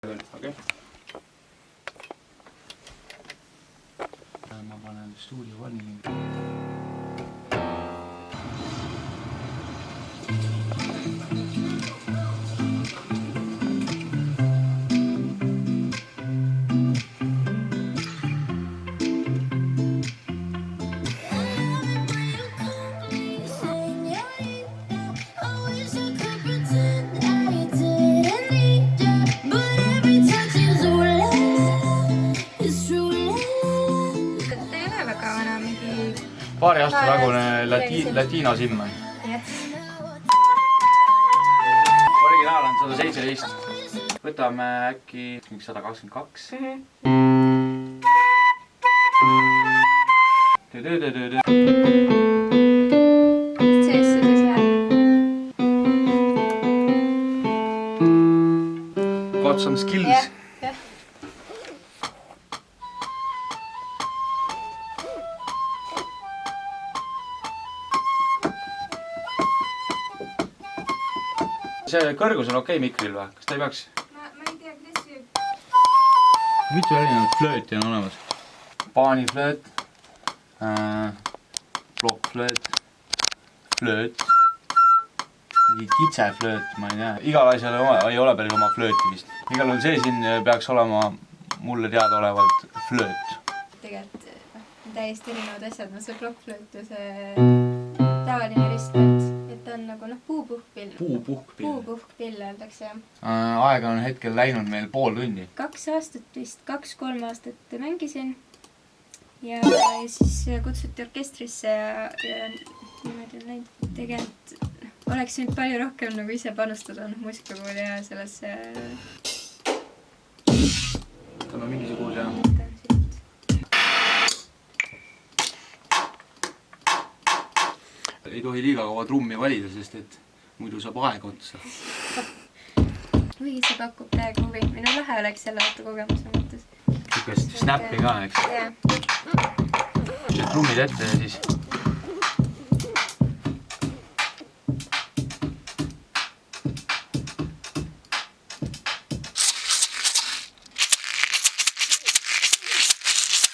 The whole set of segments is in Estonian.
Okay. Ma panen stuudio valmi. Paari aasta tagune Latino Sim. Originaal on 117. Võtame äkki 122. Got some skills. See kõrgus on okei mikril või? Kas ta ei peaks? Ma ei tea, kuidas see... Mitu erinevat flööti on olemas? Paaniflööt, plokkflööt, flööt, mingi kitseflööt, ma ei tea. Igal asjal ei ole päris oma flööti vist. Igal on see siin peaks olema mulle teadaolevalt flööt. Tegelikult täiesti erinevad asjad, see plokkflööt ja see tavaline ristflööt. Et on nagu puupuhkpill. Puupuhkpill öeldakse, jah. Aega on hetkel läinud meil pool tundi. 2 aastat vist, 2-3 aastat mängisin. Ja siis kutsuti orkestrisse ja niimoodi on läinud. Tegelikult oleks nüüd palju rohkem nagu ise panustada muusikakooli ja sellesse... Võtame mingisuguse... Ei tohi liiga kaua trummi valida, sest et muidu saab aega otsa. Või see pakub täiega huvi. Minu lahe oleks selle kogemuse mõttes. Sükest snappi ka, eks? Jah. Trummid ette ja siis...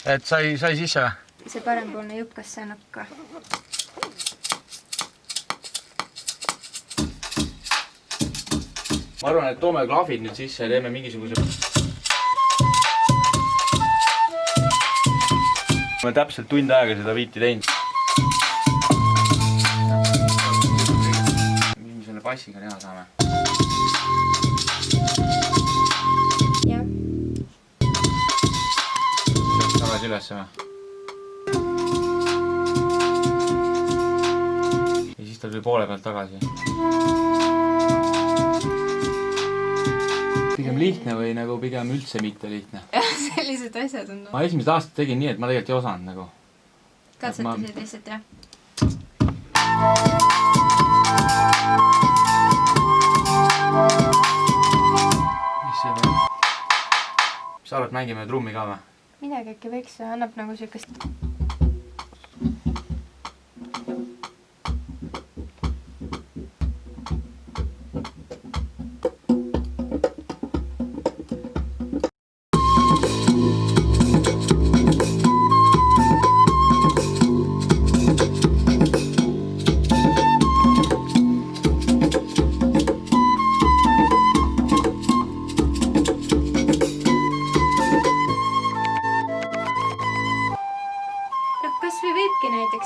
Et sai sisse või? See parempoolne jupkas annab ka. Ma arvan, et toome klaafid nüüd sisse ja teeme mingisuguse... Ma olen täpselt tund aega seda viiti teinud. Mis me selle bassiga teha saame? Jah. Tagasi üles või? Ja siis ta tuli poole pealt tagasi. Pigem lihtne või nagu pigem üldse mitte lihtne? Jah, sellised asjad on. Ma esimesed aastad tegin nii, et ma tegelikult ei osanud nagu. Katsetasid lihtsalt, jah? Mis see või? Mis sa arvad, mängime trummi ka või? Midagi äkki võiks, annab nagu sükest...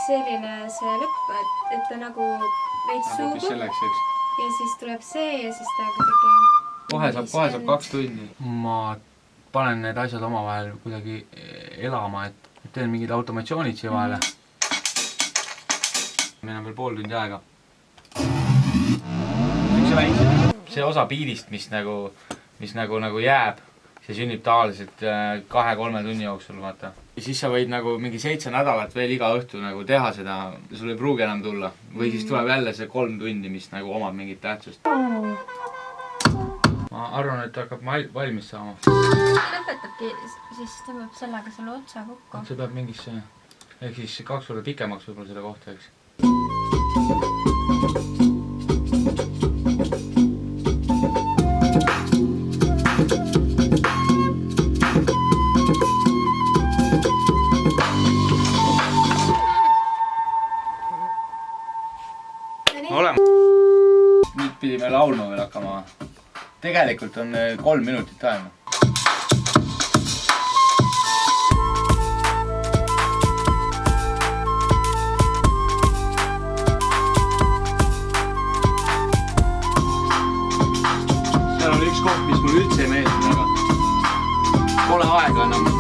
selline see lõpp, et ta nagu veits suubub ja siis tuleb see ja siis ta kuidagi... Kohe saab 2 tundi. Ma panen need asjad omavahel kuidagi elama, et teen mingid automatsioonid siia vahele. Meil on veel pool tundi aega. See osa biidist, mis nagu jääb, see sünnib tavaliselt 2-3 tunni jooksul, vaata. Ja siis sa võid nagu mingi 7 nädalat veel iga õhtu nagu teha seda, sul ei pruugi enam tulla. Või siis tuleb jälle see 3 tundi, mis nagu omab mingit tähtsust. Ma arvan, et hakkab valmis saama. Lõpetabki, siis tõmbab sellega selle otsa kokku. See peab mingisse, ehk siis 2 korda pikemaks võib-olla seda kohta, eks. laulma veel hakkama. Tegelikult on 3 minutit aega. Seal oli üks koht, mis mulle üldse ei meeldinud, aga pole aega enam